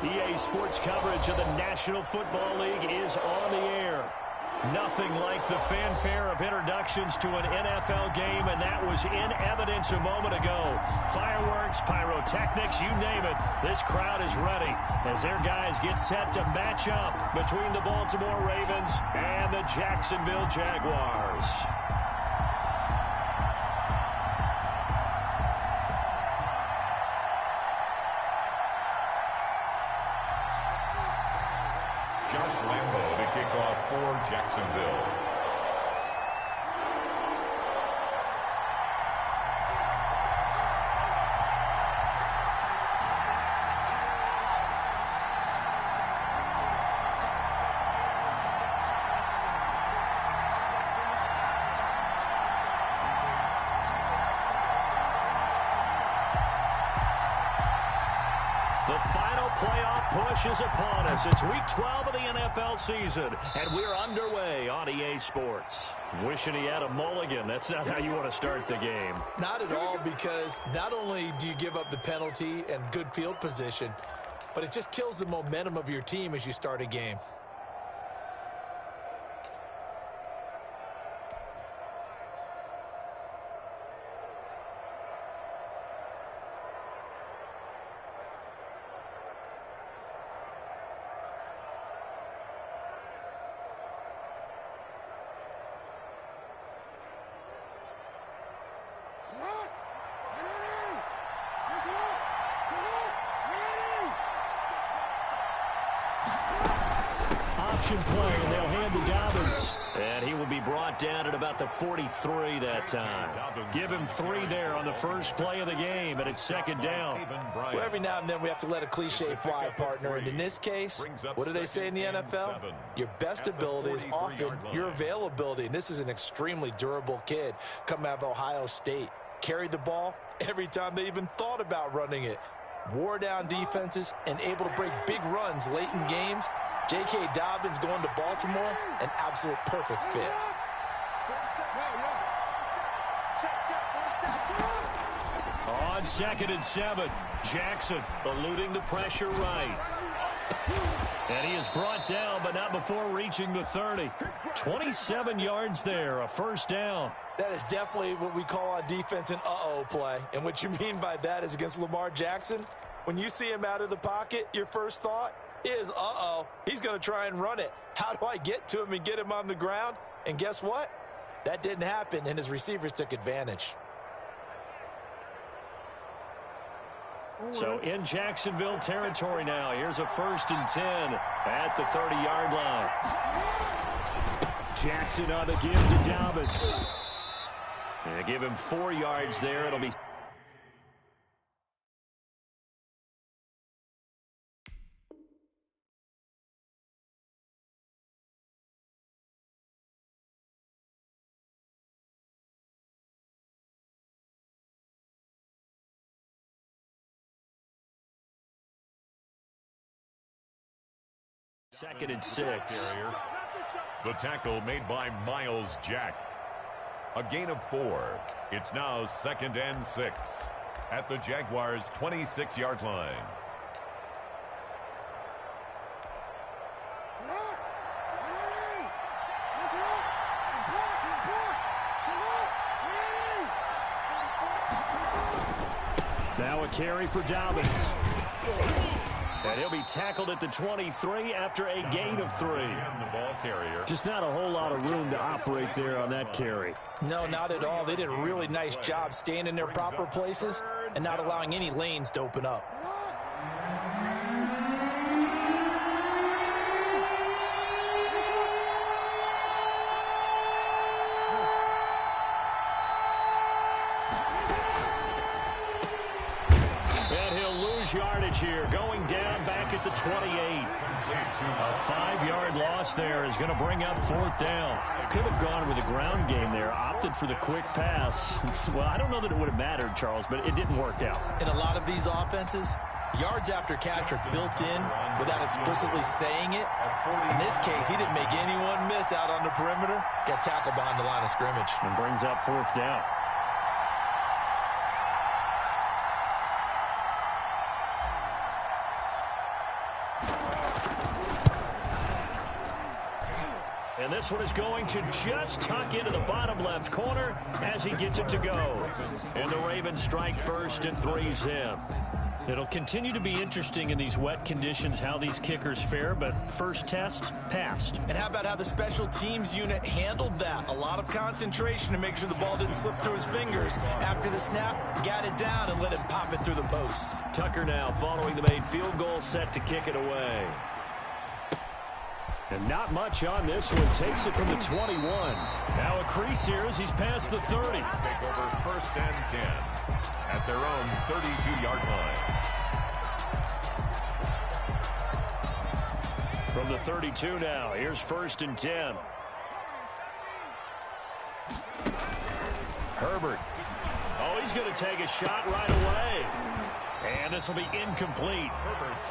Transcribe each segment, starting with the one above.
EA Sports coverage of the National Football League is on the air. Nothing like the fanfare of introductions to an NFL game, and that was in evidence a moment ago. Fireworks, pyrotechnics, you name it. This crowd is ready as their guys get set to match up between the Baltimore Ravens and the Jacksonville Jaguars. For Jacksonville. The final playoff push is upon us. It's week 12 of the NFL season, and we're underway on EA Sports. Wishing he had a mulligan. That's not how you want to start the game. Not at all, because not only do you give up the penalty and good field position, but it just kills the momentum of your team as you start a game. Play, and they'll hand to Dobbins. And he will be brought down at about the 43 that time. Give him 3 there on the first play of the game, and it's second down. Well, every now and then we have to let a cliche fly, partner. And in this case, what do they say in the NFL? Your best ability is often your availability. And this is an extremely durable kid coming out of Ohio State. Carried the ball every time they even thought about running it. Wore down defenses and able to break big runs late in games. J.K. Dobbins going to Baltimore, an absolute perfect fit. On 2nd and 7, Jackson eluding the pressure right. And he is brought down, but not before reaching the 30. 27 yards there, a first down. That is definitely what we call on defense an uh-oh play. And what you mean by that is against Lamar Jackson, when you see him out of the pocket, your first thought is, uh-oh, he's going to try and run it. How do I get to him and get him on the ground? And guess what? That didn't happen, and his receivers took advantage. So in Jacksonville territory now. Here's a 1st and 10 at the 30-yard line. Jackson on the give to Dobbins. And they give him 4 yards there. It'll be second and 6. The tackle made by Miles Jack. A gain of 4. It's now 2nd and 6 at the Jaguars' 26-yard line. Now a carry for Dobbins. And he'll be tackled at the 23 after a gain of 3. The ball carrier. Just not a whole lot of room to operate there on that carry. No, not at all. They did a really nice job staying in their proper places and not allowing any lanes to open up. Yardage here, going down back at the 28. A 5-yard loss there is going to bring up 4th down. Could have gone with a ground game there, opted for the quick pass. Well, I don't know that it would have mattered, Charles, but it didn't work out. In a lot of these offenses, yards after catch are built in without explicitly saying it. In this case, he didn't make anyone miss out on the perimeter. Got tackled behind the line of scrimmage. And brings up 4th down. this one is going to just tuck into the bottom left corner as he gets it to go. And the Ravens strike first and three's him. It'll continue to be interesting in these wet conditions how these kickers fare, but first test, passed. And how about how the special teams unit handled that? A lot of concentration to make sure the ball didn't slip through his fingers. After the snap, got it down and let him pop it through the posts. Tucker now following the made field goal, set to kick it away. And not much on this one. Takes it from the 21. Now a crease here as he's past the 30. Take over first and 10 at their own 32-yard line. From the 32 now, here's first and 10. Herbert. Oh, he's going to take a shot right away. And this will be incomplete.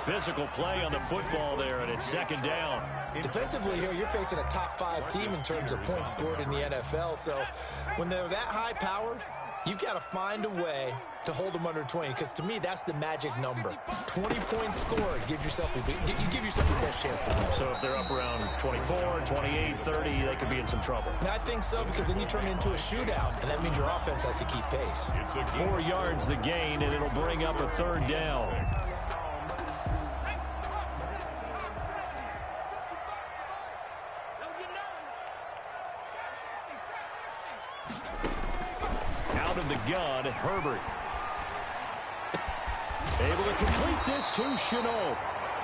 Physical play on the football there, and it's second down. Defensively here, you're facing a top-5 team in terms of points scored in the NFL. So when they're that high-powered, you've got to find a way to hold them under 20, because to me, that's the magic number. 20 points scored gives yourself you give yourself the best chance to win. So if they're up around 24, 28, 30, they could be in some trouble. And I think so, because then you turn it into a shootout, and that means your offense has to keep pace. 4 yards the gain, and it'll bring up a third down. Out of the gun, Herbert. Able to complete this to Chenault.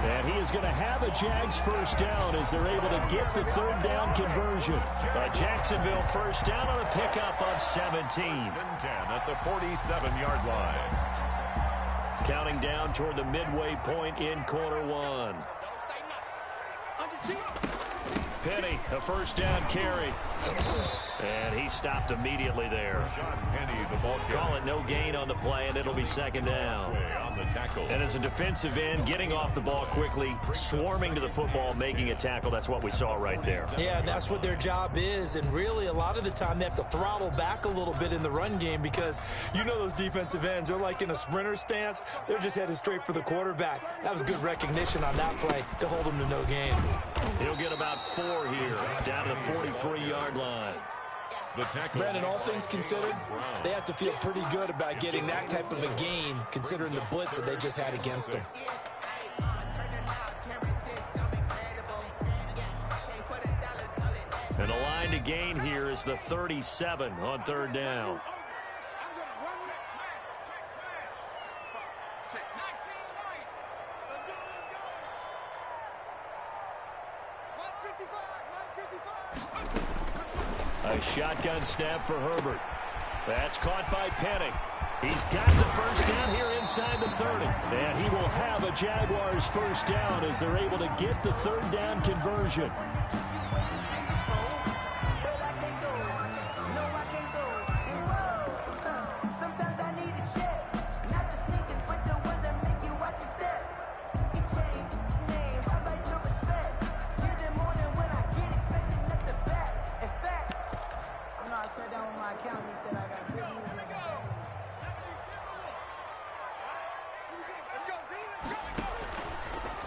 And he is going to have a Jags first down as they're able to get the third down conversion. A Jacksonville first down on a pickup of 17. 10 at the 47-yard line. Counting down toward the midway point in quarter one. Penny, a first down carry. And he stopped immediately there. Penny, the ball Call it no gain on the play, and it'll be second down. on the tackle. And as a defensive end, getting off the ball quickly, swarming to the football, making a tackle, that's what we saw right there. Yeah, and that's what their job is. And really, a lot of the time, they have to throttle back a little bit in the run game, because you know those defensive ends, they're like in a sprinter stance. They're just headed straight for the quarterback. That was good recognition on that play to hold them to no gain. He'll get about 4 here, down to the 43-yard line. Brandon, all things considered, they have to feel pretty good about getting that type of a gain, considering the blitz that they just had against them. And the line to gain here is the 37 on third down. A shotgun snap for Herbert. That's caught by Penny. He's got the first down here inside the 30. And he will have a Jaguars first down as they're able to get the third down conversion.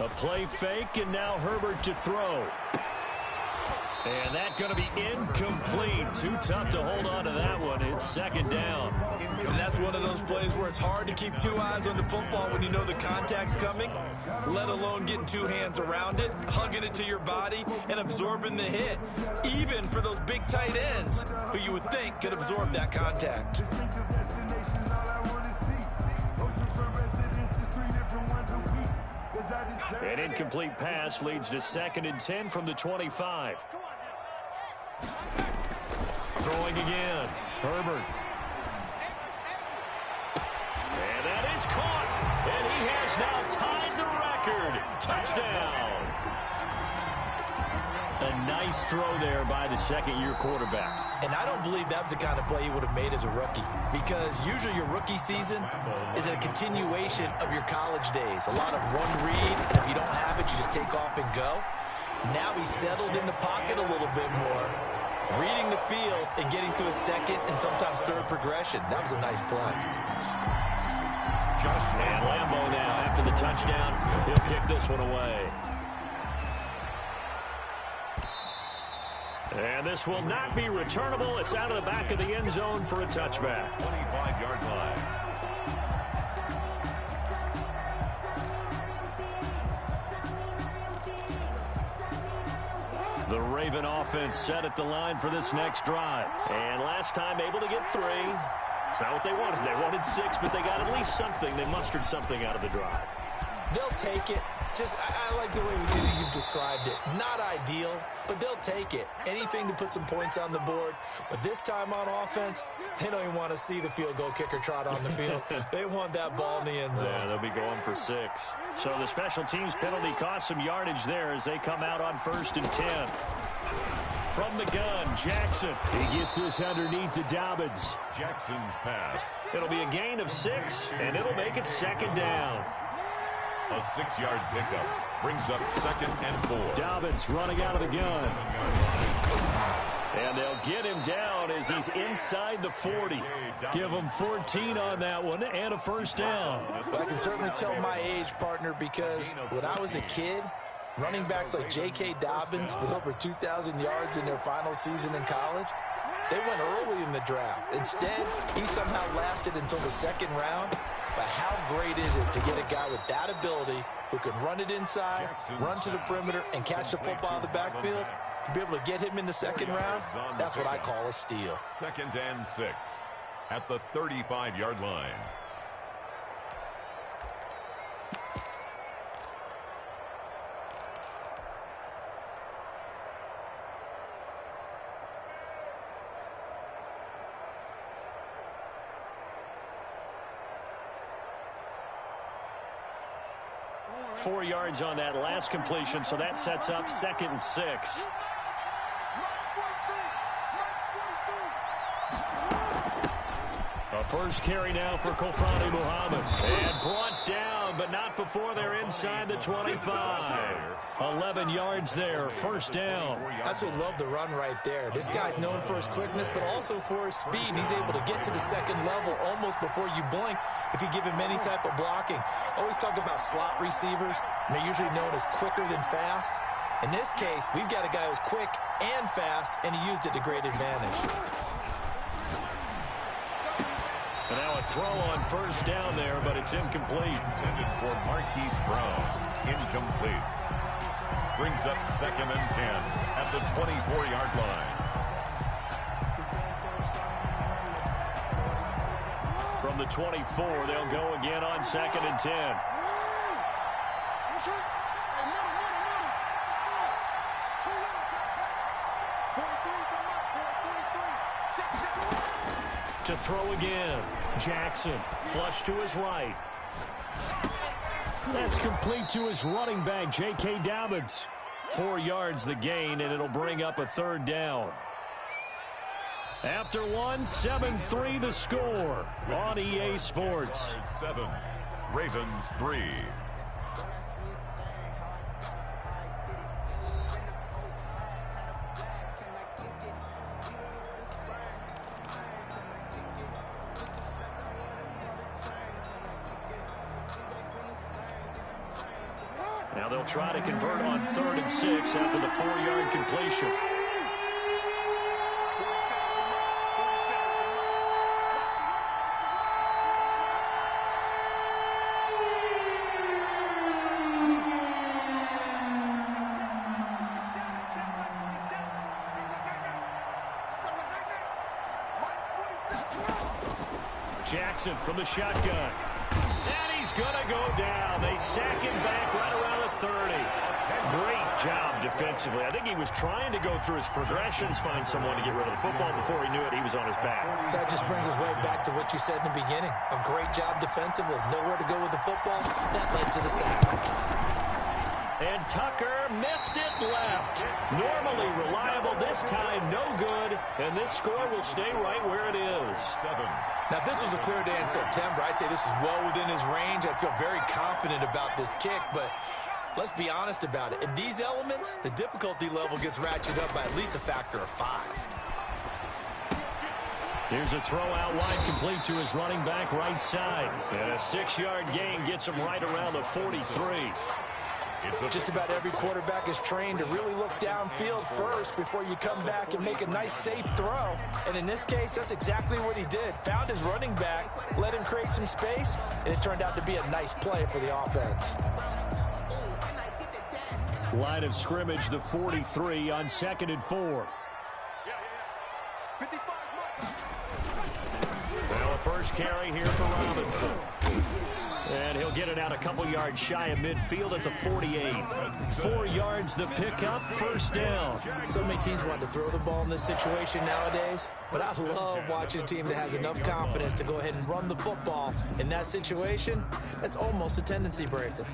A play fake, and now Herbert to throw. And that's going to be incomplete. Too tough to hold on to that one. It's second down. And that's one of those plays where it's hard to keep 2 eyes on the football when you know the contact's coming, let alone getting 2 hands around it, hugging it to your body, and absorbing the hit, even for those big tight ends who you would think could absorb that contact. An incomplete pass leads to 2nd and 10 from the 25. Throwing again. Herbert. And that is caught. And he has now tied the record. Touchdown. A nice throw there by the second-year quarterback. And I don't believe that was the kind of play he would have made as a rookie, because usually your rookie season is a continuation of your college days. A lot of one read, and if you don't have it, you just take off and go. Now he's settled in the pocket a little bit more, reading the field and getting to a second and sometimes third progression. That was a nice play. And Lambeau now, after the touchdown, he'll kick this one away. And this will not be returnable. It's out of the back of the end zone for a touchback. 25-yard line. The Raven offense set at the line for this next drive. And last time able to get 3. It's not what they wanted. They wanted 6, but they got at least something. They mustered something out of the drive. They'll take it. I like the way you've described it. Not ideal, but they'll take it. Anything to put some points on the board. But this time on offense, they don't even want to see the field goal kicker trot on the field. They want that ball in the end zone. Yeah, they'll be going for 6. So the special teams penalty cost some yardage there as they come out on 1st and 10. From the gun, Jackson. He gets this underneath to Dobbins. Jackson's pass. It'll be a gain of 6, and it'll make it 2nd down. A 6-yard pickup brings up 2nd and 4. Dobbins running out of the gun. And they'll get him down as he's inside the 40. Give him 14 on that one and a 1st down. Well, I can certainly tell my age, partner, because when I was a kid, running backs like J.K. Dobbins with over 2,000 yards in their final season in college, they went early in the draft. Instead, he somehow lasted until the 2nd round. But how great is it to get a guy with that ability who can run it inside, run to the perimeter, and catch the football in the backfield? To be able to get him in the 2nd round, that's what I call a steal. 2nd and 6 at the 35-yard line. Four yards on that last completion, so that sets up 2nd and 6. A first carry now for Kofani Muhammad. And brought down, but not before they're inside the 25. 11 yards there, 1st down. I absolutely love the run right there. This guy's known for his quickness, but also for his speed. He's able to get to the 2nd level almost before you blink if you give him any type of blocking. Always talk about slot receivers, and they're usually known as quicker than fast. In this case, we've got a guy who's quick and fast, and he used it to great advantage. And now a throw on 1st down there, but it's incomplete. Intended for Marquise Brown. Incomplete. Brings up 2nd and 10 at the 24-yard line. From the 24, they'll go again on 2nd and 10. To throw again. Jackson, flush to his right. That's complete to his running back, J.K. Dobbins. 4 yards the gain, and it'll bring up a 3rd down. After one, 7-3 the score on EA Sports. 7, Ravens 3. Now they'll try to convert on 3rd and 6 after the 4-yard completion. Jackson from the shotgun. And he's going to go down. They sack him back right around the 30. Great job defensively. I think he was trying to go through his progressions, find someone to get rid of the football. Before he knew it, he was on his back. So that just brings us right back to what you said in the beginning. A great job defensively. Nowhere to go with the football. That led to the sack. And Tucker missed it left. Normally reliable, this time no good. And this score will stay right where it is. 7. Now, if this was a clear day in September, I'd say this is well within his range. I feel very confident about this kick, but let's be honest about it. In these elements, the difficulty level gets ratcheted up by at least a factor of 5. Here's a throw out wide, complete to his running back right side. And a 6-yard gain gets him right around the 43. Just about every quarterback is trained to really look downfield first before you come back and make a nice, safe throw. And in this case, that's exactly what he did. Found his running back, let him create some space, and it turned out to be a nice play for the offense. Line of scrimmage, the 43 on 2nd and 4. Well, a first carry here for Robinson. And he'll get it out a couple yards shy of midfield at the 48. 4 yards the pickup, first down. So many teams want to throw the ball in this situation nowadays, but I love watching a team that has enough confidence to go ahead and run the football. In that situation, that's almost a tendency breaker.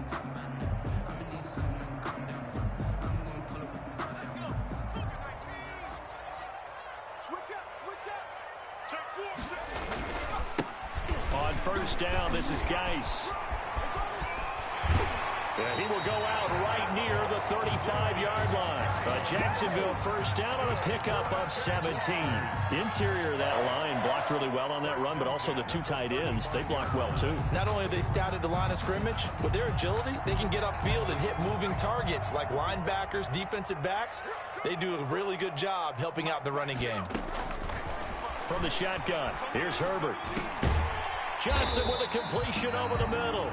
On first down, this is Geis. And he will go out right near the 35-yard line. Jacksonville first down on a pickup of 17. The interior of that line blocked really well on that run, but also the 2 tight ends, they blocked well too. Not only have they scouted the line of scrimmage, with their agility, they can get upfield and hit moving targets like linebackers, defensive backs. They do a really good job helping out the running game. From the shotgun, here's Herbert. Johnson with a completion over the middle.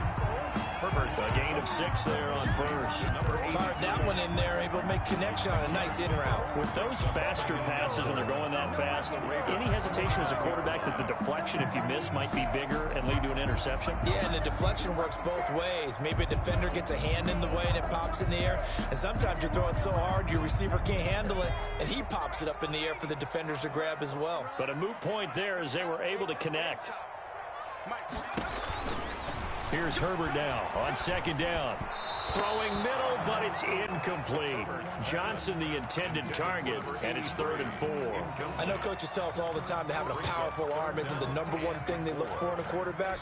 Herbert, a gain of 6 there on first. Fired that one in there, able to make connection on a nice in route. With those faster passes when they're going that fast, any hesitation as a quarterback that the deflection, if you miss, might be bigger and lead to an interception? Yeah, and the deflection works both ways. Maybe a defender gets a hand in the way and it pops in the air. And sometimes you throw it so hard your receiver can't handle it, and he pops it up in the air for the defenders to grab as well. But a moot point there as they were able to connect. Here's Herbert now on second down. Throwing middle, but it's incomplete. Johnson the intended target, and it's 3rd and 4. I know coaches tell us all the time that having a powerful arm isn't the #1 thing they look for in a quarterback.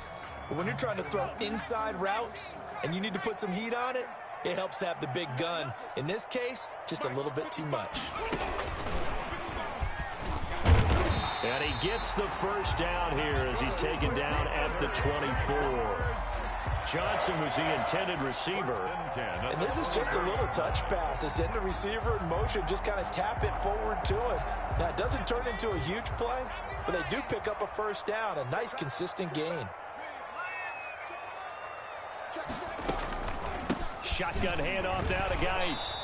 But when you're trying to throw inside routes and you need to put some heat on it, it helps have the big gun. In this case, just a little bit too much. And he gets the first down here as he's taken down at the 24. Johnson was the intended receiver. And this is just a little touch pass. They send the receiver in motion, just kind of tap it forward to him. Now, it doesn't turn into a huge play, but they do pick up a first down, a nice, consistent gain. Shotgun handoff now to Geis.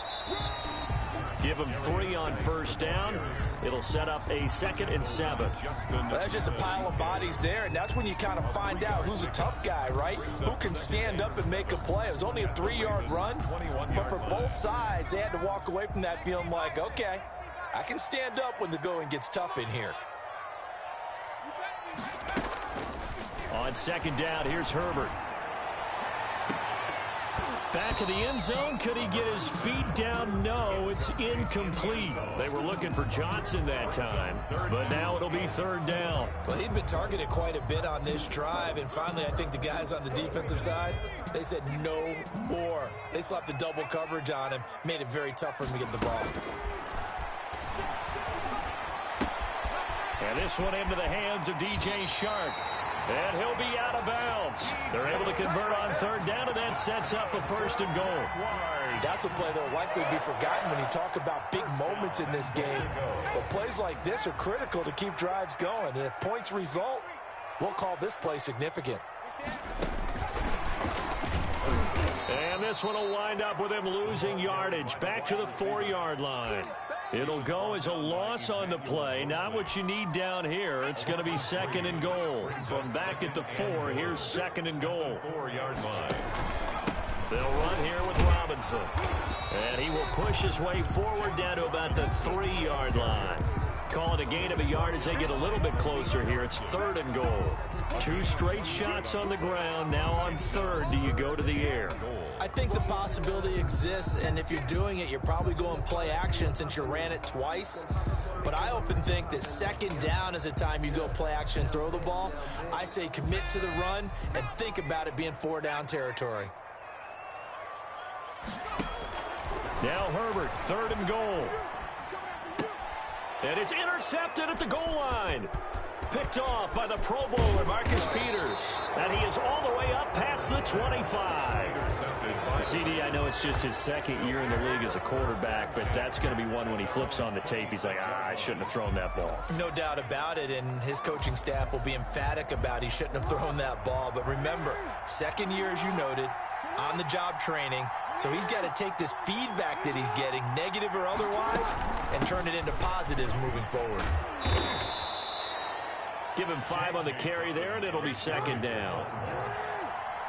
Give him 3 on first down. It'll set up a 2nd and 7. Well, that's just a pile of bodies there, and that's when you kind of find out who's a tough guy, right? Who can stand up and make a play. It was only a 3-yard run, but for both sides, they had to walk away from that feeling like, okay, I can stand up when the going gets tough in here. On second down, here's Herbert. Back of the end zone. Could he get his feet down? No, it's incomplete. They were looking for Johnson that time, but now it'll be 3rd down. Well, he'd been targeted quite a bit on this drive, and finally I think the guys on the defensive side, they said no more. They slapped the double coverage on him, made it very tough for him to get the ball. And this one into the hands of DJ Shark. And he'll be out of bounds. They're able to convert on 3rd down, and that sets up a 1st and goal. That's a play that will likely be forgotten when you talk about big moments in this game. But plays like this are critical to keep drives going. And if points result, we'll call this play significant. And this one will wind up with him losing yardage back to the 4-yard line. It'll go as a loss on the play. Not what you need down here. It's going to be 2nd and goal. From back at the 4, here's 2nd and goal. 4-yard line. They'll run here with Robinson. And he will push his way forward down to about the 3-yard line. Call it a gain of a yard as they get a little bit closer here. It's 3rd and goal. 2 straight shots on the ground. Now on 3rd, do you go to the air? I think the possibility exists, and if you're doing it, you're probably going play action since you ran it twice. But I often think that 2nd down is the time you go play action and throw the ball. I say commit to the run and think about it being 4-down territory. Now Herbert, 3rd and goal. And it's intercepted at the goal line. picked off by the Pro Bowler, Marcus Peters. And he is all the way up past the 25. CD, I know it's just his second year in the league as a quarterback, but that's going to be one when he flips on the tape. He's like, I shouldn't have thrown that ball. No doubt about it, and his coaching staff will be emphatic about he shouldn't have thrown that ball. But remember, second year, as you noted, on-the-job training. So he's got to take this feedback that he's getting, negative or otherwise, and turn it into positives moving forward. Give him 5 on the carry there, and it'll be second down.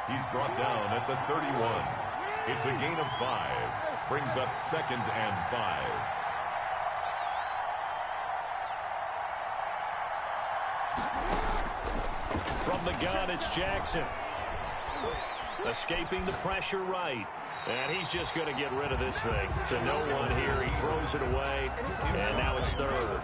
He's brought down at the 31. It's a gain of 5. Brings up 2nd and 5. From the gun, it's Jackson. Escaping the pressure right. And he's just going to get rid of this thing. To no one here. He throws it away. And now it's third.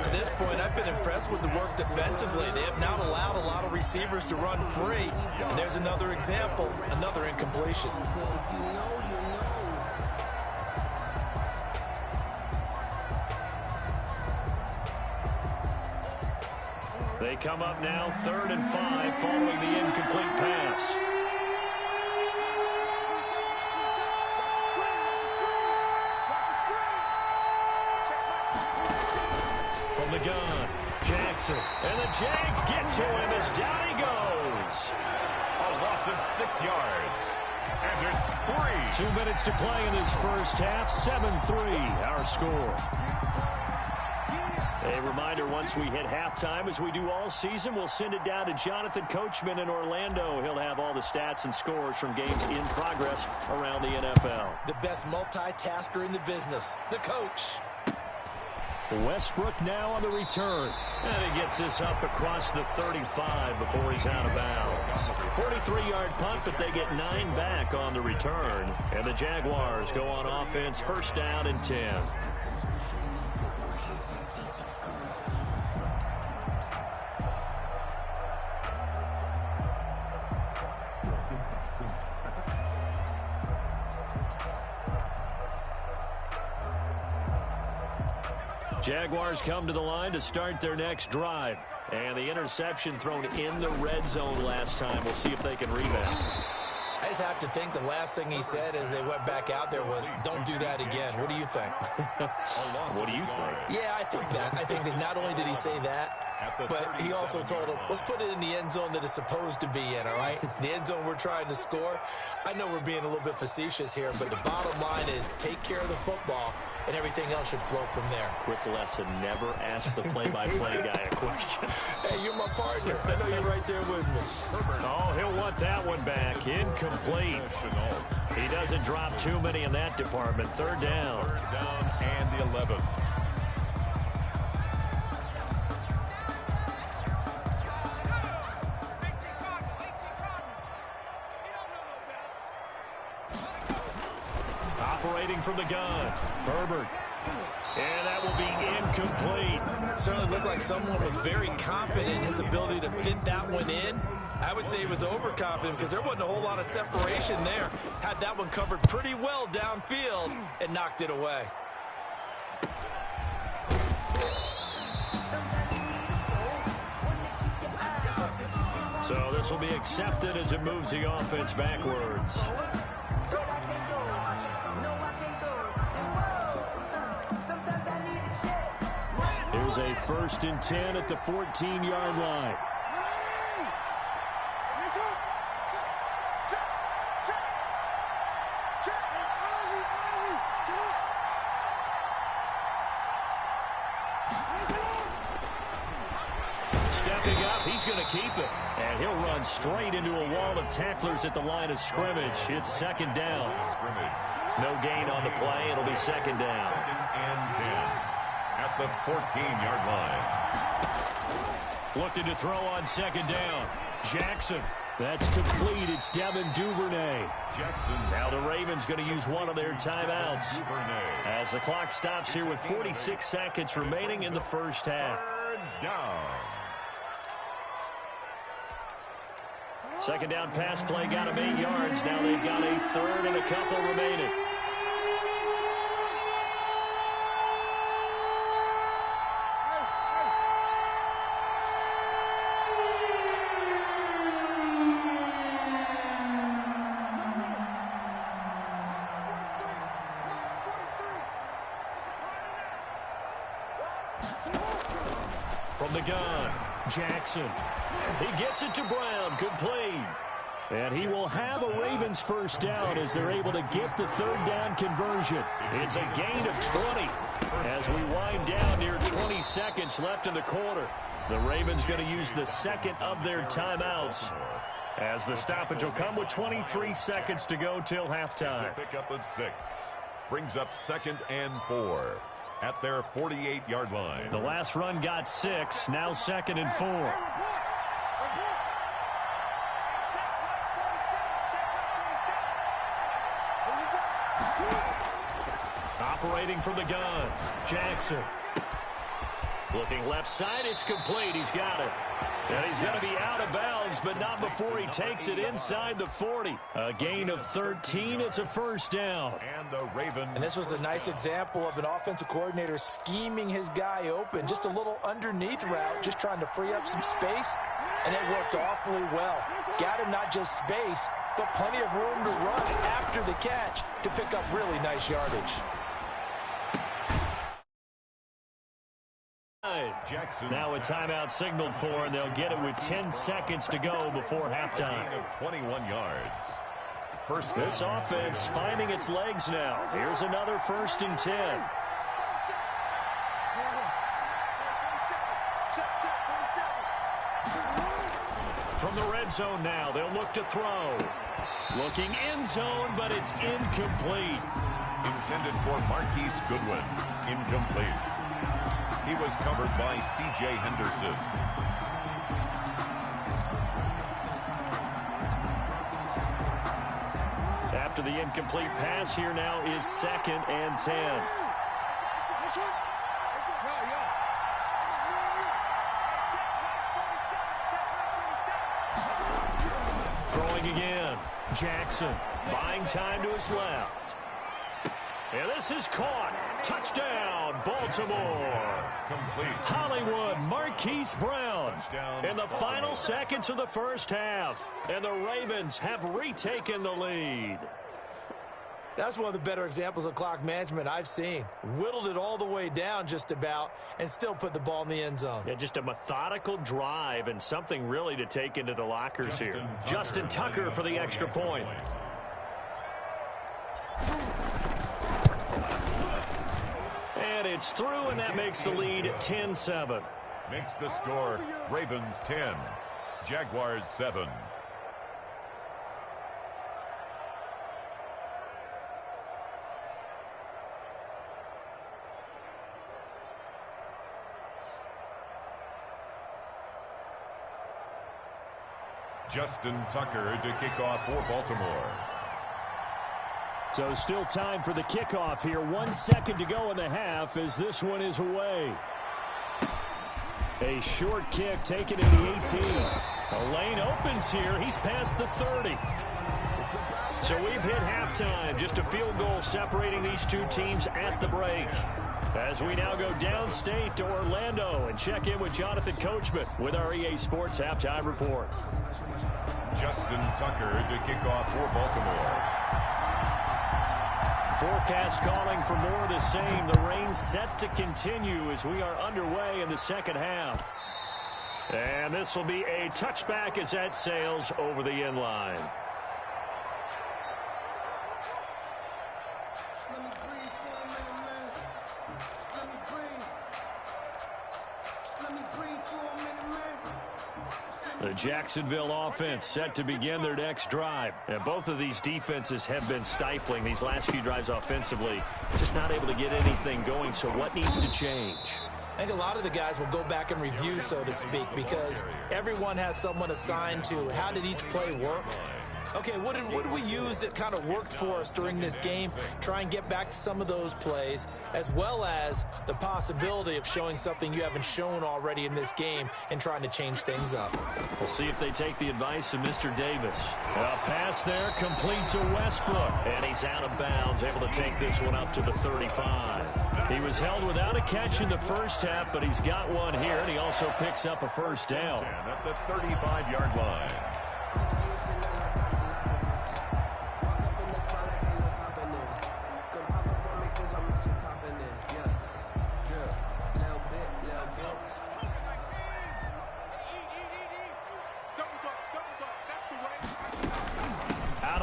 To this point, I've been impressed with the work defensively. They have not allowed a lot of receivers to run free. And there's another example, another incompletion. They come up now 3rd and 5 following the incomplete pass. From the gun, Jackson. And the Jags get to him as down he goes. A loss of 6 yards. And it's 3. 2 minutes to play in this first half. 7-3 our score. A reminder, once we hit halftime, as we do all season, we'll send it down to Jonathan Coachman in Orlando. He'll have all the stats and scores from games in progress around the NFL. The best multitasker in the business, the coach. Westbrook now on the return. And he gets this up across the 35 before he's out of bounds. 43-yard punt, but they get 9 back on the return. And the Jaguars go on offense, first down and 10. Jaguars come to the line to start their next drive. And the interception thrown in the red zone last time. We'll see if they can rebound. I just have to think the last thing he said as they went back out there was, don't do that again. What do you think? What do you think? Yeah, I think that. I think that not only did he say that, but he also told him, let's put it in the end zone that it's supposed to be in, all right? The end zone we're trying to score. I know we're being a little bit facetious here, but the bottom line is take care of the football, and everything else should flow from there. Quick lesson, never ask the play-by-play guy a question. Hey, you're my partner. I know you're right there with me. Oh, he'll want that one back. Incomplete. He doesn't drop too many in that department. Third down. Third down and 11. Operating from the gun, Herbert. And that will be incomplete. Certainly looked like someone was very confident in his ability to fit that one in. I would say he was overconfident because there wasn't a whole lot of separation there. Had that one covered pretty well downfield and knocked it away. So this will be accepted as it moves the offense backwards. Here's a 1st and 10 at the 14-yard line. Stepping up, he's going to keep it. And he'll run straight into a wall of tacklers at the line of scrimmage. It's second down. No gain on the play. It'll be second down. 2nd and 10 at the 14-yard line. Looking to throw on second down. Jackson. That's complete. It's Devin Duvernay. Jackson. Now the Ravens going to use one of their timeouts. Duvernay. As the clock stops here with 46 seconds remaining in the first half. Third down. Second down pass play got him 8 yards. Now they've got a third and a couple remaining. gun. Jackson. He gets it to Brown. Complete. And he will have a Ravens first down as they're able to get the third down conversion. It's a gain of 20 as we wind down near 20 seconds left in the quarter. The Ravens going to use the second of their timeouts as the stoppage will come with 23 seconds to go till halftime. Pick up of 6. Brings up 2nd and 4 at their 48-yard line. The last run got 6. Now 2nd and 4. Operating from the gun, Jackson. Looking left side, it's complete. He's got it. And he's going to be out of bounds, but not before he takes it inside the 40. A gain of 13. It's a first down. And this was a nice example of an offensive coordinator scheming his guy open. Just a little underneath route, just trying to free up some space, and it worked awfully well. Got him not just space, but plenty of room to run after the catch to pick up really nice yardage. Now a timeout signaled for, and they'll get it with 10 seconds to go before halftime. Of 21 yards. This offense finding its legs now. Here's another 1st and 10. From the red zone now, they'll look to throw. Looking end zone, but it's incomplete. Intended for Marquise Goodwin. Incomplete. He was covered by C.J. Henderson. After the incomplete pass, here now is 2nd and 10. Throwing again. Jackson buying time to his left. And this is caught. Touchdown, Baltimore. Complete. Hollywood, Marquise Brown in the final seconds of the first half. And the Ravens have retaken the lead. That's one of the better examples of clock management I've seen. Whittled it all the way down just about and still put the ball in the end zone. Yeah, just a methodical drive and something really to take into the lockers here. Justin Tucker for the extra point. And it's through, and that makes the lead 10-7. Makes the score Ravens 10, Jaguars 7. Justin Tucker to kick off for Baltimore. So still time for the kickoff here. 1 second to go in the half as this one is away. A short kick taken in the 18. A lane opens here. He's past the 30. So we've hit halftime. Just a field goal separating these two teams at the break. As we now go downstate to Orlando and check in with Jonathan Coachman with our EA Sports Halftime Report. Justin Tucker to kick off for Baltimore. Forecast calling for more of the same. The rain set to continue as we are underway in the second half. And this will be a touchback as that sails over the end line. The Jacksonville offense set to begin their next drive. And both of these defenses have been stifling these last few drives offensively. Just not able to get anything going, so what needs to change? I think a lot of the guys will go back and review, so to speak, because everyone has someone assigned to how did each play work. Okay, what did we use that kind of worked for us during this game? Try and get back to some of those plays, as well as the possibility of showing something you haven't shown already in this game and trying to change things up. We'll see if they take the advice of Mr. Davis. A pass there, complete to Westbrook. And he's out of bounds, able to take this one up to the 35. He was held without a catch in the first half, but he's got one here, and he also picks up a first down. At the 35-yard line.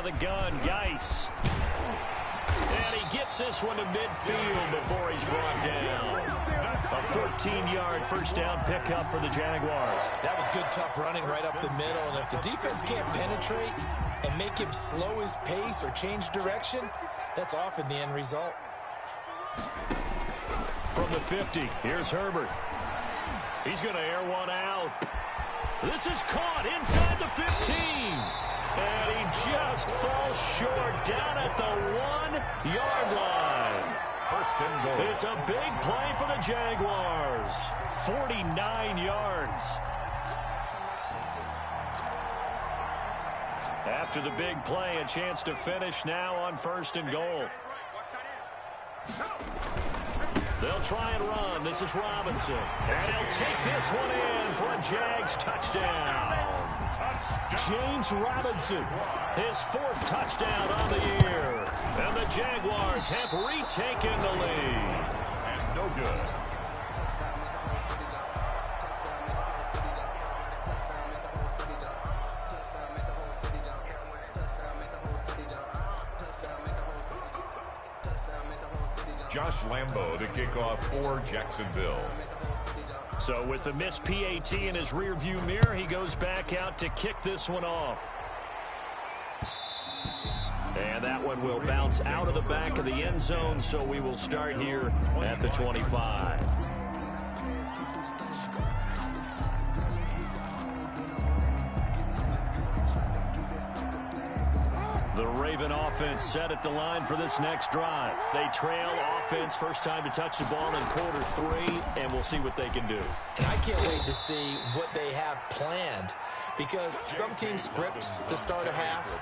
the gun, Geis. And he gets this one to midfield before he's brought down. A 14-yard first down pickup for the Jaguars. That was good, tough running right up the middle. And if the defense can't penetrate and make him slow his pace or change direction, that's often the end result. From the 50, here's Herbert. He's going to air one out. This is caught inside the 15. And he just falls short down at the 1-yard line. First and goal. It's a big play for the Jaguars. 49 yards. After the big play, a chance to finish now on first and goal. They'll try and run. This is Robinson. And he'll take this one in for a Jags touchdown. James Robinson, his 4th touchdown on the year. And the Jaguars have retaken the lead. And no good. Josh Lambo to kick off for Jacksonville. So with the missed PAT in his rearview mirror, he goes back out to kick this one off. And that one will bounce out of the back of the end zone, so we will start here at the 25. The Raven offense set at the line for this next drive. They trail offense, first time to touch the ball in quarter 3, and we'll see what they can do. And I can't wait to see what they have planned, because some teams script to start a half.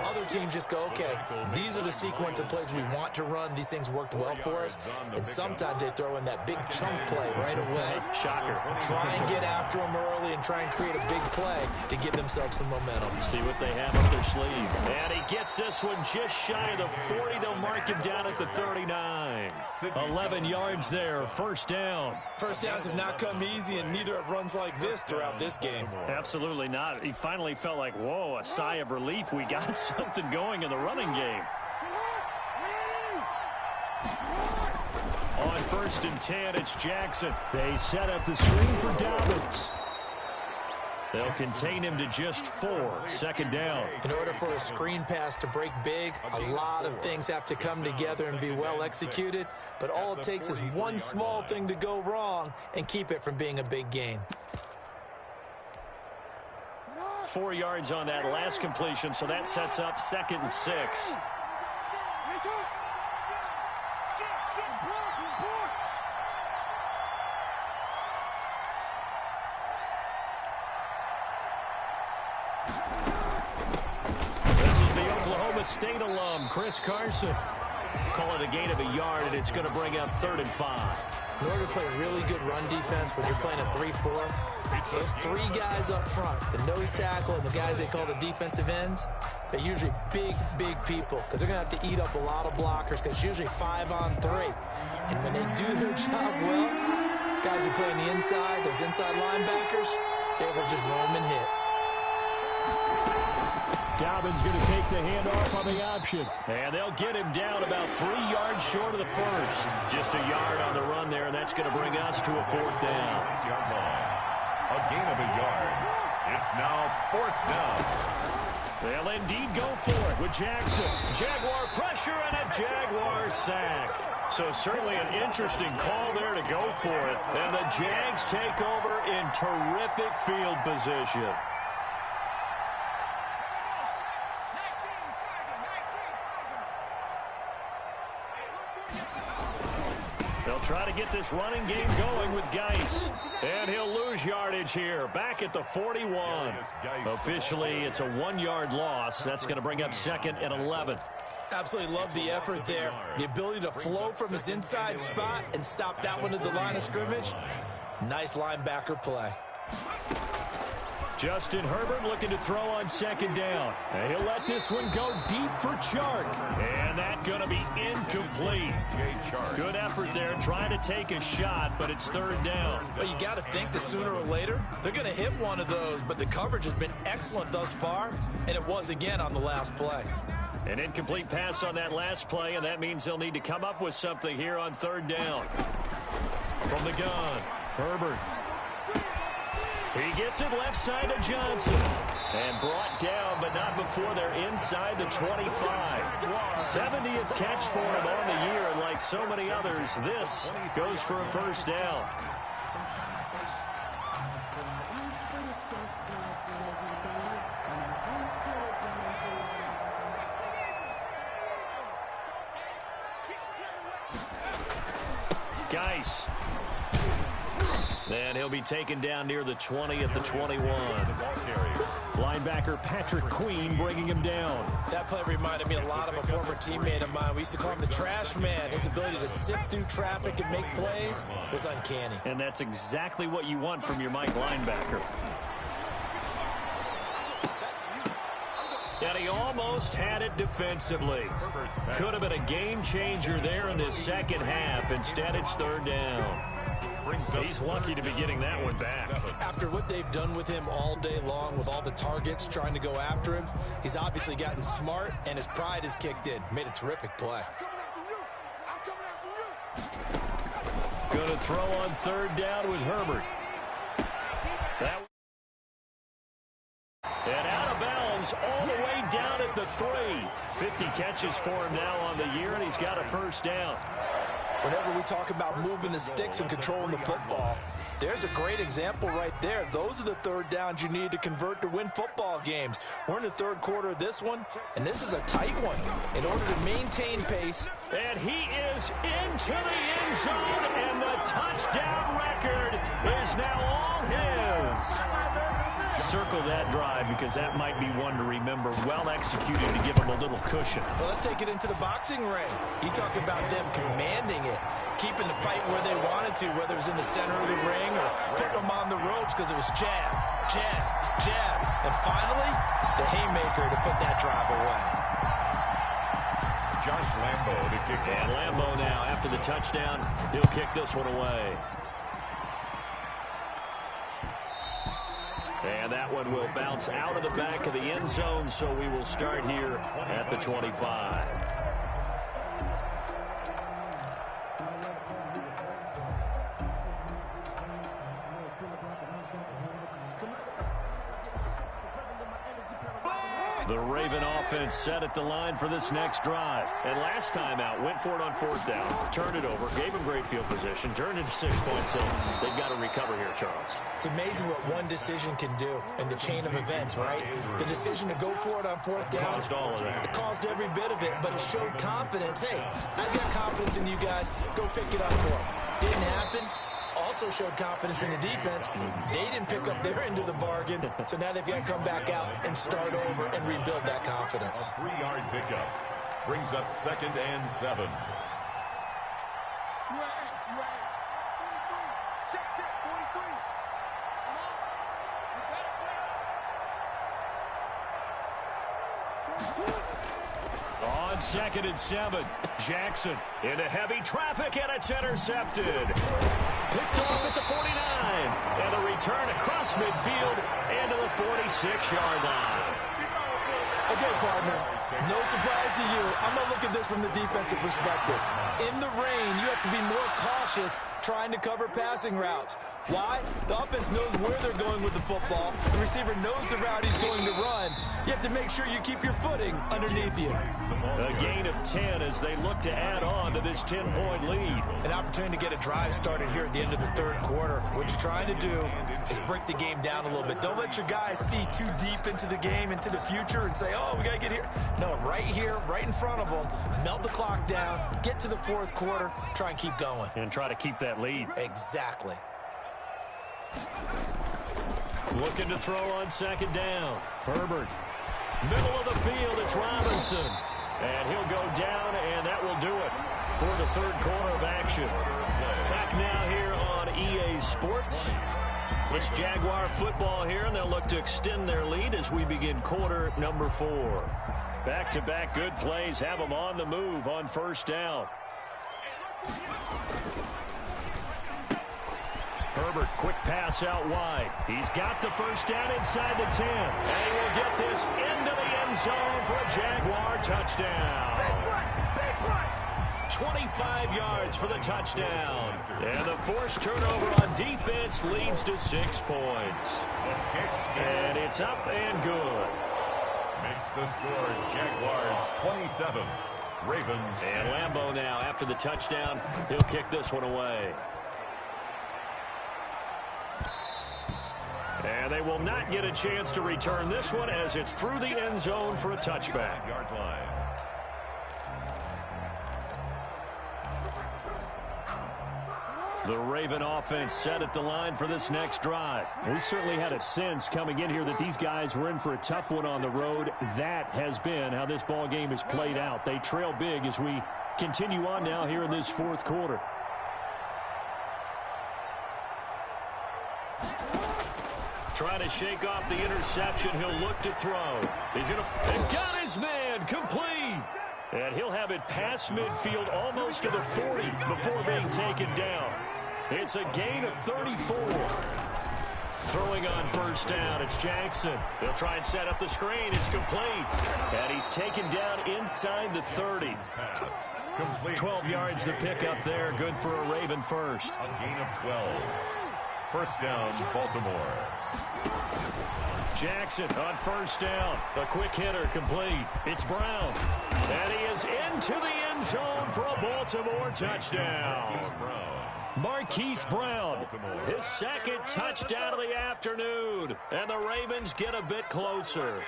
Other teams just go, okay, these are the sequence of plays we want to run. These things worked well for us. And sometimes they throw in that big chunk play right away. Shocker. Try and get after them early and try and create a big play to give themselves some momentum. See what they have up their sleeve. And he gets this one just shy of the 40. They'll mark him down at the 39. 11 yards there, first down. First downs have not come easy, and neither have runs like this throughout this game. Absolutely not. He finally felt like, whoa, a sigh of relief. We got something going in the running game. On 1st and 10, it's Jackson. They set up the screen for Dobbins. They'll contain him to just 4. Second down. In order for a screen pass to break big, a lot of things have to come together and be well executed. But all it takes is one small thing to go wrong and keep it from being a big gain. 4 yards on that last completion, so that sets up 2nd and 6. This is the Oklahoma State alum, Chris Carson. Call it a gain of a yard, and it's going to bring up 3rd and 5. In order to play really good run defense when you're playing a 3-4, those 3 guys up front, the nose tackle and the guys they call the defensive ends, they're usually big, big people because they're going to have to eat up a lot of blockers because it's usually 5 on 3. And when they do their job well, guys who play on the inside, those inside linebackers, they will just roam and hit. Dobbins going to take the handoff on the option. And they'll get him down about 3 yards short of the first. Just a yard on the run there, and that's going to bring us to a 4th down. 6-yard line. A gain of a yard. It's now 4th down. They'll indeed go for it with Jackson. Jaguar pressure and a Jaguar sack. So certainly an interesting call there to go for it. And the Jags take over in terrific field position. They'll try to get this running game going with Geis. And he'll lose yardage here. Back at the 41. Officially, it's a 1-yard loss. That's going to bring up 2nd and 11. Absolutely love the effort there. The ability to flow from his inside spot and stop that one at the line of scrimmage. Nice linebacker play. Justin Herbert looking to throw on second down. And he'll let this one go deep for Chark. And that's going to be incomplete. Good effort there trying to take a shot, but it's third down. Well, you got to think that sooner or later they're going to hit one of those, but the coverage has been excellent thus far, and it was again on the last play. An incomplete pass on that last play, and that means they'll need to come up with something here on third down. From the gun, Herbert. He gets it left side to Johnson. And brought down, but not before they're inside the 25. 70th catch for him on the year, and like so many others, this goes for a first down. Geis. And he'll be taken down near the 20 at the 21. Linebacker Patrick Queen bringing him down. That play reminded me a lot of a former teammate of mine. We used to call him the trash man. His ability to sift through traffic and make plays was uncanny. And that's exactly what you want from your Mike linebacker. And he almost had it defensively. Could have been a game changer there in this second half. Instead, it's third down. He's lucky to be getting that one back. After what they've done with him all day long, with all the targets trying to go after him, he's obviously gotten smart, and his pride has kicked in. Made a terrific play. Going to throw on third down with Herbert. And out of bounds all the way down at the 3. 50 catches for him now on the year, and he's got a first down. Whenever we talk about moving the sticks and controlling the football, there's a great example right there. Those are the third downs you need to convert to win football games. We're in the third quarter of this one, and this is a tight one. In order to maintain pace. And he is into the end zone, and the touchdown record is now all his. Circle that drive because that might be one to remember. Well executed to give him a little cushion. Well, let's take it into the boxing ring. You talk about them commanding it, keeping the fight where they wanted to, whether it was in the center of the ring or putting them on the ropes because it was jab, jab, jab. And finally, the haymaker to put that drive away. Josh Lambo to kick it. And Lambo now, after the touchdown, he'll kick this one away. And that one will bounce out of the back of the end zone, so we will start here at the 25. The Raven offense set at the line for this next drive. And last time out, went for it on fourth down, turned it over, gave him great field position, turned it to 6 points. So they've got to recover here, Charles. It's amazing what one decision can do in the chain of events, right? The decision to go for it on fourth down. Caused all of that. It caused every bit of it, but it showed confidence. Hey, I've got confidence in you guys. Go pick it up for them. Didn't happen. Also showed confidence in the defense. They didn't pick up their end of the bargain, so now they've got to come back out and start over and rebuild that confidence. A 3-yard pickup brings up 2nd and 7. On 2nd and 7, Jackson into heavy traffic, and it's intercepted. Picked off at the 49, and a return across midfield into the 46-yard line. Okay, partner, no surprise to you. I'm going to look at this from the defensive perspective. In the rain, you have to be more cautious trying to cover passing routes. Why? The offense knows where they're going with the football. The receiver knows the route he's going to run. You have to make sure you keep your footing underneath you. A gain of 10 as they look to add on to this 10-point lead. An opportunity to get a drive started here at the end of the third quarter. What you're trying to do is break the game down a little bit. Don't let your guys see too deep into the game, into the future, and say, oh, we got to get here. No, right here, right in front of them, melt the clock down, get to the fourth quarter, try and keep going. And try to keep that lead. Exactly. Looking to throw on 2nd down. Herbert. Middle of the field, it's Robinson. And he'll go down, and that will do it for the third quarter of action. Back now here on EA Sports. It's Jaguar football here, and they'll look to extend their lead as we begin quarter number 4. Back-to-back good plays have them on the move on first down. Herbert, quick pass out wide. He's got the first down inside the 10. And he will get this into the end zone for a Jaguar touchdown. 25 yards for the touchdown. And the forced turnover on defense leads to 6 points. And it's up and good. Makes the score Jaguars 27, Ravens 10. And Lambeau now, after the touchdown, he'll kick this one away. And they will not get a chance to return this one as it's through the end zone for a touchback. Yard line. The Raven offense set at the line for this next drive. We certainly had a sense coming in here that these guys were in for a tough one on the road. That has been how this ball game has played out. They trail big as we continue on now here in this fourth quarter. Trying to shake off the interception. He'll look to throw. He's going to got his man complete. And he'll have it past midfield almost to the 40 before being taken down. It's a gain of 34. Throwing on first down, it's Jackson. They'll try and set up the screen. It's complete. And he's taken down inside the 30. 12 yards the pickup there. Good for a Raven first. A gain of 12. First down, Baltimore. Jackson on first down. A quick hitter complete. It's Brown. And he is into the end zone for a Baltimore touchdown. Marquise Brown, his second touchdown of the afternoon. And the Ravens get a bit closer.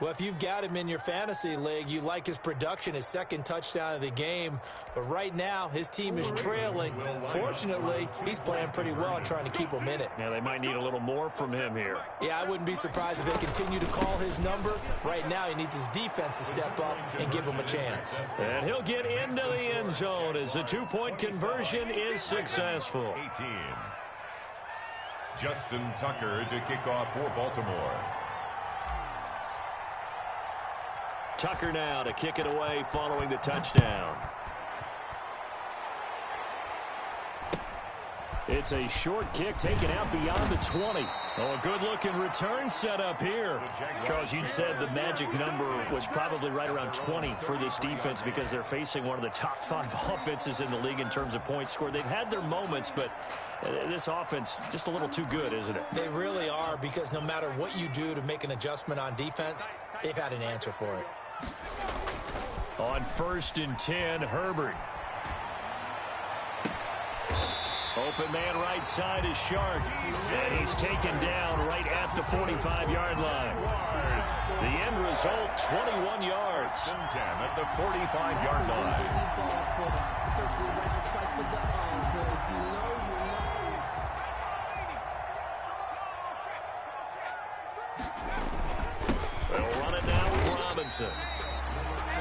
Well, if you've got him in your fantasy league, you like his production, his second touchdown of the game. But right now, his team is trailing. Fortunately, he's playing pretty well and trying to keep them in it. Yeah, they might need a little more from him here. Yeah, I wouldn't be surprised if they continue to call his number. Right now, he needs his defense to step up and give him a chance. And he'll get into the end zone as the two-point conversion is successful. 18. Justin Tucker to kick off for Baltimore. Tucker now to kick it away following the touchdown. It's a short kick taken out beyond the 20. Oh, a good-looking return set up here. Charles, you'd said the magic number was probably right around 20 for this defense because they're facing one of the top 5 offenses in the league in terms of points scored. They've had their moments, but this offense just a little too good, isn't it? They really are, because no matter what you do to make an adjustment on defense, they've had an answer for it. On 1st and 10, Herbert. Open man right side is Shark. And he's taken down right at the 45-yard line. The end result, 21 yards. 10 at the 45-yard line. They'll run it now with Robinson.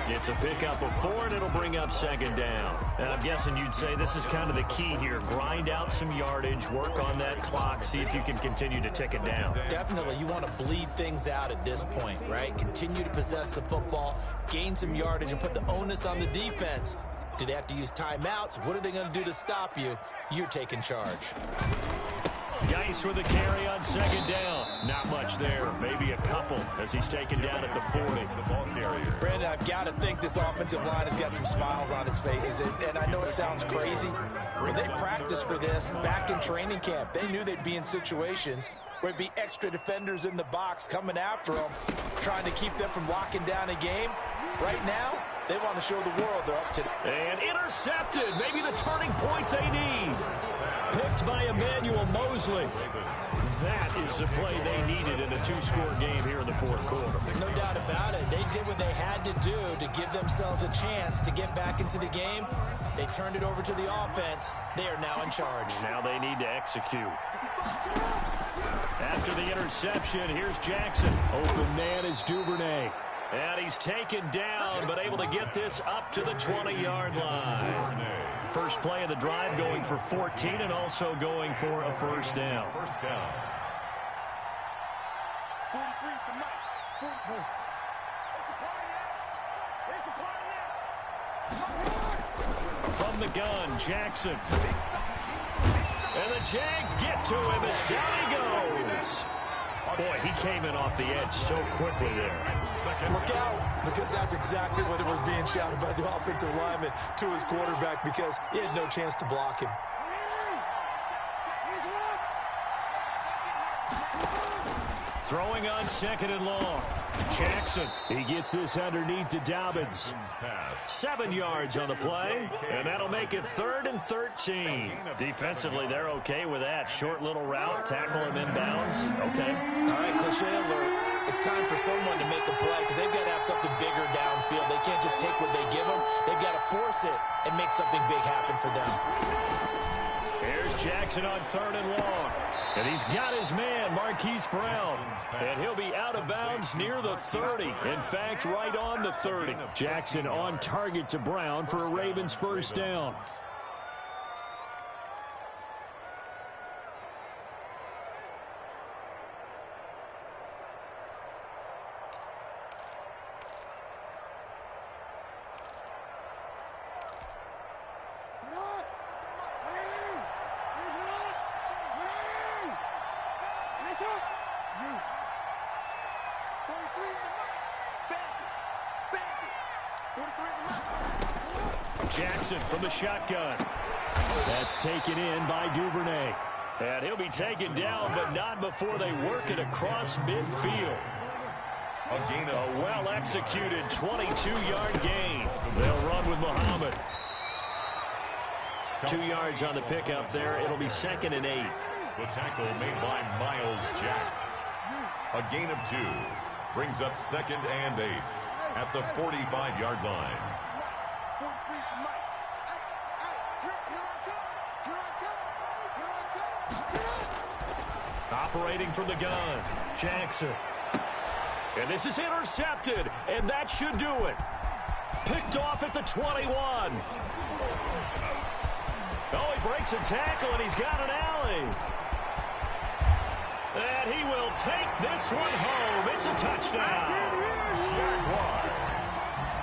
It's a pickup of 4, and it'll bring up 2nd down. And I'm guessing you'd say this is kind of the key here. Grind out some yardage, work on that clock, see if you can continue to tick it down. Definitely, you want to bleed things out at this point, right? Continue to possess the football, gain some yardage, and put the onus on the defense. Do they have to use timeouts? What are they going to do to stop you? You're taking charge. Geis with a carry on 2nd down. Not much there, maybe a couple as he's taken down at the 40. The ball carrier. Brandon, I've got to think this offensive line has got some smiles on its faces. And I know it sounds crazy, but they practiced for this back in training camp. They knew they'd be in situations where it'd be extra defenders in the box coming after them, trying to keep them from locking down a game. Right now, they want to show the world they're up to. And intercepted, maybe the turning point they need. Picked by Emmanuel Mosley. That is the play they needed in a 2-score game here in the 4th quarter. No doubt about it. They did what they had to do to give themselves a chance to get back into the game. They turned it over to the offense. They are now in charge. Now they need to execute. After the interception, here's Jackson. Open man is Duvernay. And he's taken down, but able to get this up to the 20-yard line. first play of the drive, going for 14 and also going for a first down. From the gun, Jackson. And the Jags get to him as down he goes. Boy, he came in off the edge so quickly there. Look out, because that's exactly what it was being shouted by the offensive lineman to his quarterback, because he had no chance to block him. Throwing on second and long. Jackson, he gets this underneath to Dobbins. 7 yards on the play, and that'll make it 3rd and 13. Defensively, they're okay with that. Short little route, tackle him inbounds. Okay. All right, cliche alert. It's time for someone to make a play because they've got to have something bigger downfield. They can't just take what they give them. They've got to force it and make something big happen for them. Here's Jackson on 3rd and long. And he's got his man, Marquise Brown. And he'll be out of bounds near the 30. In fact, right on the 30. Jackson on target to Brown for a Ravens first down. Jackson from the shotgun. That's taken in by Duvernay. And he'll be taken down, but not before they work it across midfield. A well-executed 22-yard gain. They'll run with Muhammad. 2 yards on the pickup there. It'll be 2nd and 8. The tackle made by Miles Jack. A gain of 2. Brings up 2nd and 8 at the 45-yard line. Operating from the gun, Jackson. And this is intercepted, and that should do it. Picked off at the 21. Oh, he breaks a tackle, and he's got an alley. And he will take this one home. It's a touchdown.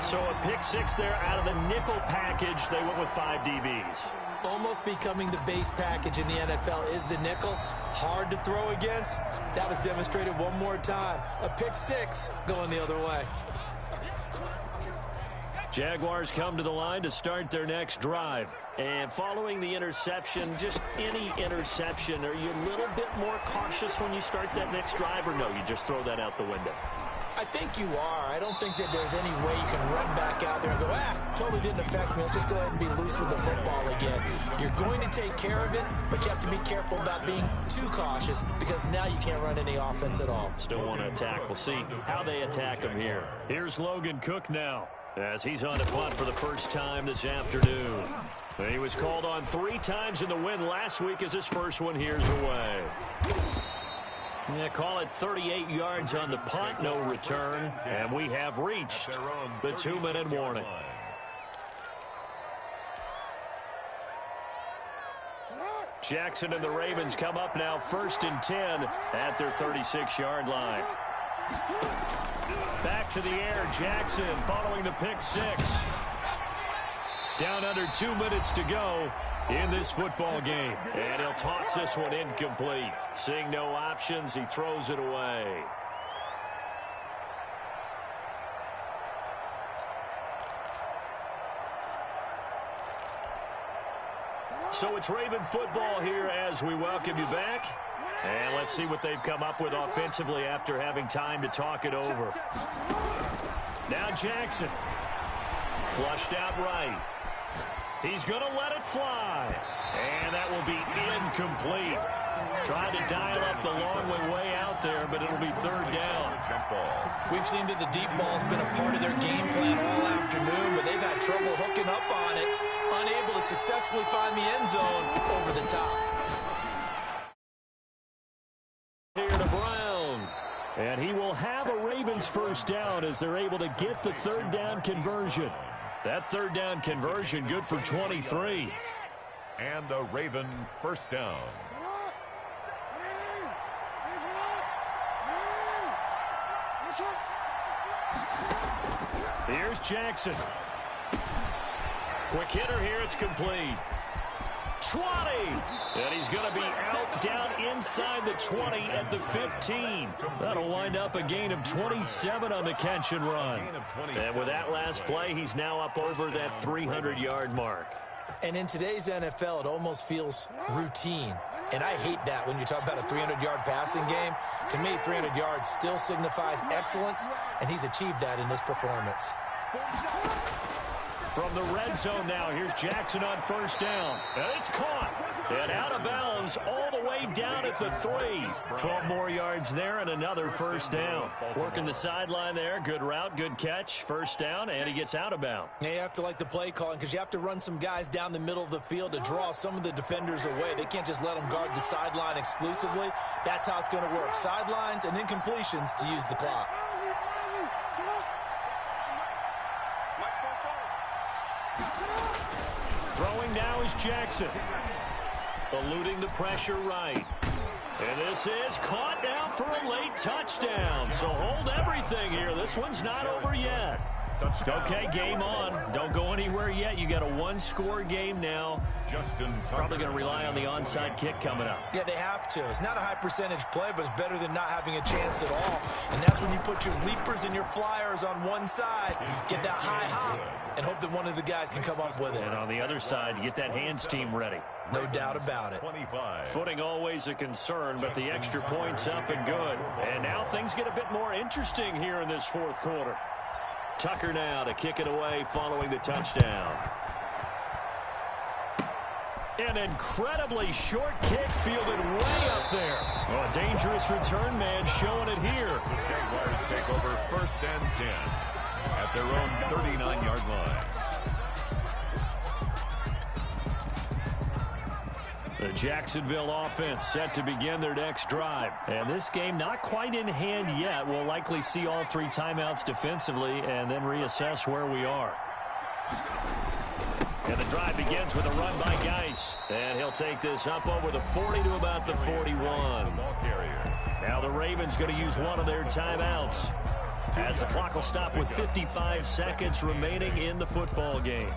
So a pick 6 there out of the nickel package. They went with 5 DBs. Almost becoming the base package in the NFL is the nickel. Hard to throw against. That was demonstrated one more time. A pick 6 going the other way. Jaguars come to the line to start their next drive. And following the interception, just any interception, are you a little bit more cautious when you start that next drive, or no, you just throw that out the window? I think you are. I don't think that there's any way you can run back out there and go, totally didn't affect me. Let's just go ahead and be loose with the football again. You're going to take care of it, but you have to be careful about being too cautious because now you can't run any offense at all. Still want to attack. We'll see how they attack him here. Here's Logan Cook now as he's on a punt for the first time this afternoon. He was called on 3 times in the win last week as his first one here's away. Yeah, call it 38 yards on the punt, no return, and we have reached the 2-minute warning. Jackson and the Ravens come up now 1st and 10 at their 36-yard line. Back to the air, Jackson following the pick 6. Down under 2 minutes to go in this football game. And he'll toss this one incomplete. Seeing no options, he throws it away. So it's Raven football here as we welcome you back. And let's see what they've come up with offensively after having time to talk it over. Now Jackson. Flushed out right. He's going to let it fly. And that will be incomplete. Trying to dial up the long way out there, but it'll be 3rd down. We've seen that the deep ball's been a part of their game plan all afternoon, but they've had trouble hooking up on it, unable to successfully find the end zone over the top. Here to Brown. And he will have a Ravens first down as they're able to get the 3rd down conversion. That third down conversion good for 23. And a Raven first down. Here's Jackson. Quick hitter here. It's complete. 20. And he's going to be out down inside the 20 at the 15. That'll wind up a gain of 27 on the catch and run. And with that last play, he's now up over that 300-yard mark. And in today's NFL, it almost feels routine. And I hate that when you talk about a 300-yard passing game. To me, 300 yards still signifies excellence, and he's achieved that in this performance. From the red zone now, here's Jackson on first down. And it's caught. And out of bounds all the way down at the 3. 12 more yards there and another first down. Working the sideline there. Good route, good catch. First down, and he gets out of bounds. Now you have to like the play calling because you have to run some guys down the middle of the field to draw some of the defenders away. They can't just let them guard the sideline exclusively. That's how it's going to work. Sidelines and incompletions to use the clock. Throwing now is Jackson. Eluding the pressure right. And this is caught now for a late touchdown. So hold everything here. This one's not over yet. Okay, game on. Don't go anywhere yet. You got a one-score game now. Probably going to rely on the onside kick coming up. Yeah, they have to. It's not a high-percentage play, but it's better than not having a chance at all. And that's when you put your leapers and your flyers on one side, get that high hop, and hope that one of the guys can come up with it. And on the other side, you get that hands team ready. No doubt about it. 25. Footing always a concern, but the extra point's up and good. And now things get a bit more interesting here in this fourth quarter. Tucker now to kick it away following the touchdown. An incredibly short kick fielded way up there. Oh, a dangerous return man showing it here. The Jaguars take over first and 10 at their own 39-yard line. The Jacksonville offense set to begin their next drive. And this game not quite in hand yet. We'll likely see all 3 timeouts defensively and then reassess where we are. And the drive begins with a run by Geis. And he'll take this up over the 40 to about the 41. Now the Ravens going to use one of their timeouts, as the clock will stop with 55 seconds remaining in the football game.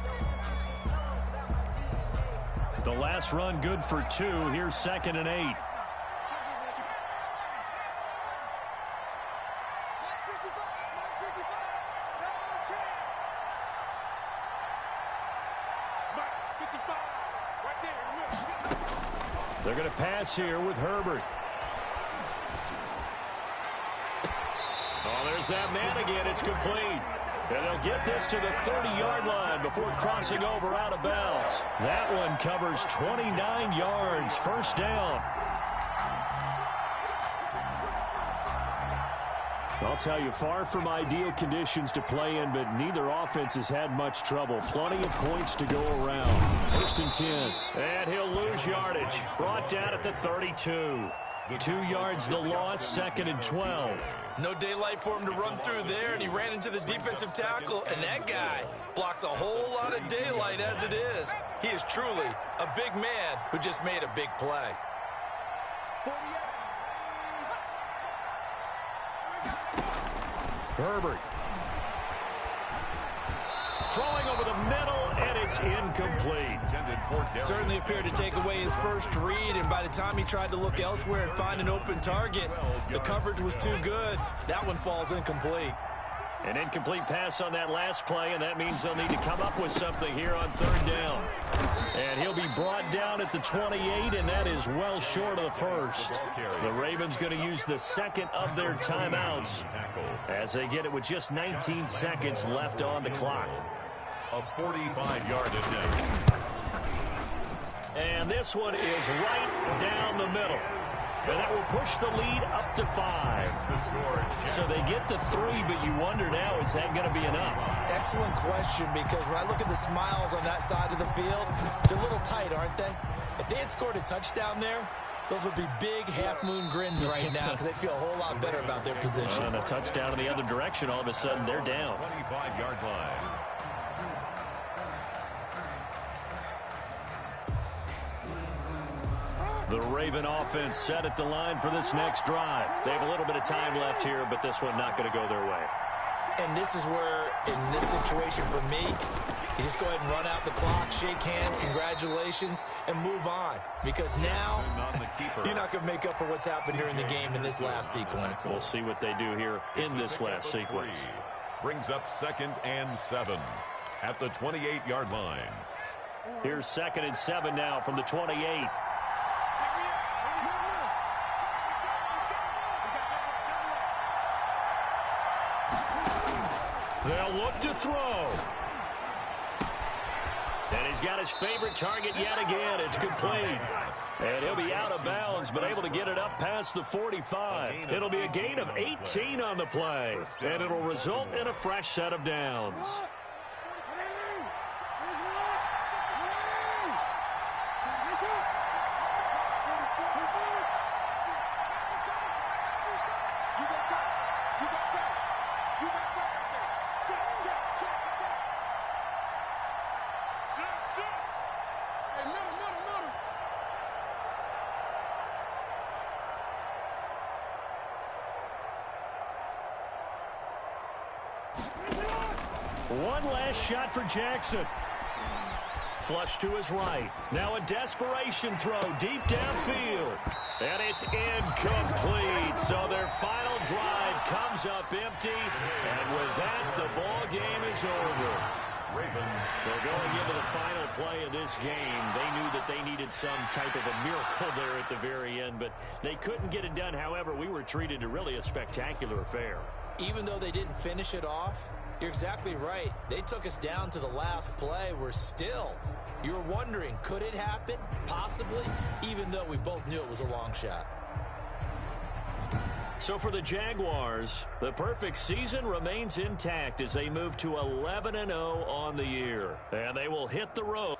The last run good for 2. Here's 2nd and 8. They're going to pass here with Herbert. Oh, there's that man again. It's complete. And they'll get this to the 30-yard line before crossing over out of bounds. That one covers 29 yards. First down. I'll tell you, far from ideal conditions to play in, but neither offense has had much trouble. Plenty of points to go around. 1st and 10. And he'll lose yardage. Brought down at the 32. 2 yards the loss, 2nd and 12. No daylight for him to run through there, and he ran into the defensive tackle, and that guy blocks a whole lot of daylight as it is. He is truly a big man who just made a big play. Herbert. Throwing over the middle, and it's incomplete. Certainly appeared to take away his first read, and by the time he tried to look elsewhere and find an open target, the coverage was too good. That one falls incomplete. An incomplete pass on that last play, and that means they'll need to come up with something here on 3rd down. And he'll be brought down at the 28, and that is well short of the first. The Ravens going to use the 2nd of their timeouts as they get it with just 19 seconds left on the clock. A 45-yard attempt. And this one is right down the middle. And that will push the lead up to 5. So they get to 3, but you wonder now, is that going to be enough? Excellent question, because when I look at the smiles on that side of the field, they're a little tight, aren't they? If they had scored a touchdown there, those would be big half-moon grins right now because they'd feel a whole lot better about their position. And a touchdown in the other direction, all of a sudden, they're down. 25-yard line. The Raven offense set at the line for this next drive. They have a little bit of time left here, but this one not going to go their way. And this is where, in this situation for me, you just go ahead and run out the clock, shake hands, congratulations, and move on. Because now, you're not going to make up for what's happened during the game in this last sequence. We'll see what they do here in this last sequence. Brings up 2nd and 7 at the 28-yard line. Here's 2nd and 7 now from the 28. They'll look to throw. And he's got his favorite target yet again. It's complete. And he'll be out of bounds, but able to get it up past the 45. It'll be a gain of 18 on the play. And it'll result in a fresh set of downs. One last shot for Jackson. Flush to his right. Now a desperation throw deep downfield. And it's incomplete. So their final drive comes up empty. And with that, the ball game is over. Well, going into the final play of this game, they knew that they needed some type of a miracle there at the very end, but they couldn't get it done. However, we were treated to really a spectacular affair. Even though they didn't finish it off, you're exactly right. They took us down to the last play. You're wondering, could it happen? Possibly, even though we both knew it was a long shot. So for the Jaguars, the perfect season remains intact as they move to 11-0 on the year. And they will hit the road.